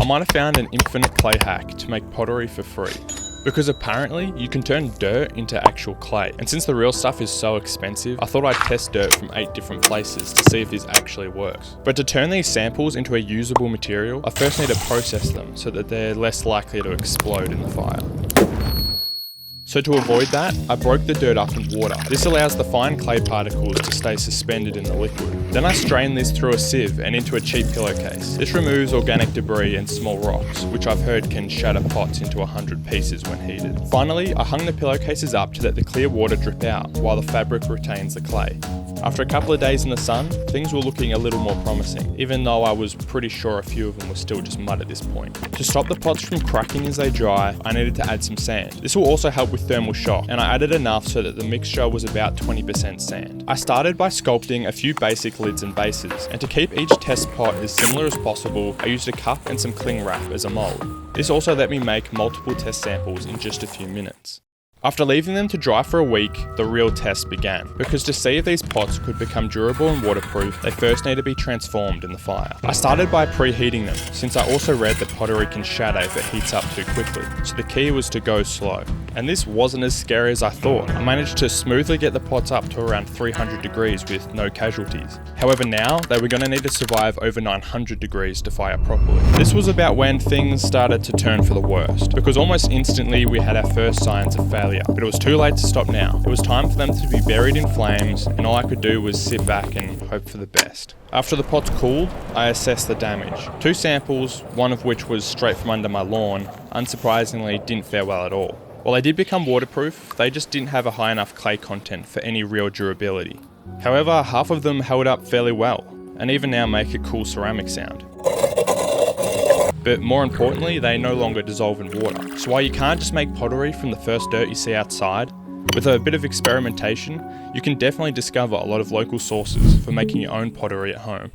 might have found an infinite clay hack to make pottery for free. Because apparently, you can turn dirt into actual clay. And since the real stuff is so expensive, I thought I'd test dirt from 8 different places to see if this actually works. But to turn these samples into a usable material, I first need to process them so that they're less likely to explode in the fire. So to avoid that, I broke the dirt up in water. This allows the fine clay particles to stay suspended in the liquid. Then I strain this through a sieve and into a cheap pillowcase. This removes organic debris and small rocks, which I've heard can shatter pots into 100 pieces when heated. Finally, I hung the pillowcases up to let the clear water drip out while the fabric retains the clay. After a couple of days in the sun, things were looking a little more promising, even though I was pretty sure a few of them were still just mud at this point. To stop the pots from cracking as they dry, I needed to add some sand. This will also help with thermal shock, and I added enough so that the mixture was about 20% sand. I started by sculpting a few basic lids and bases, and to keep each test pot as similar as possible, I used a cup and some cling wrap as a mold. This also let me make multiple test samples in just a few minutes. After leaving them to dry for a week, the real test began, because to see if these pots could become durable and waterproof, they first need to be transformed in the fire. I started by preheating them, since I also read that pottery can shatter if it heats up too quickly, so the key was to go slow. And this wasn't as scary as I thought. I managed to smoothly get the pots up to around 300 degrees with no casualties. However, now they were going to need to survive over 900 degrees to fire properly. This was about when things started to turn for the worst, because almost instantly we had our first signs of failure. But it was too late to stop now. It was time for them to be buried in flames, and all I could do was sit back and hope for the best. After the pots cooled, I assessed the damage. 2 samples, one of which was straight from under my lawn, unsurprisingly didn't fare well at all. While they did become waterproof, they just didn't have a high enough clay content for any real durability. However, half of them held up fairly well, and even now make a cool ceramic sound. But more importantly, they no longer dissolve in water. So while you can't just make pottery from the first dirt you see outside, with a bit of experimentation, you can definitely discover a lot of local sources for making your own pottery at home.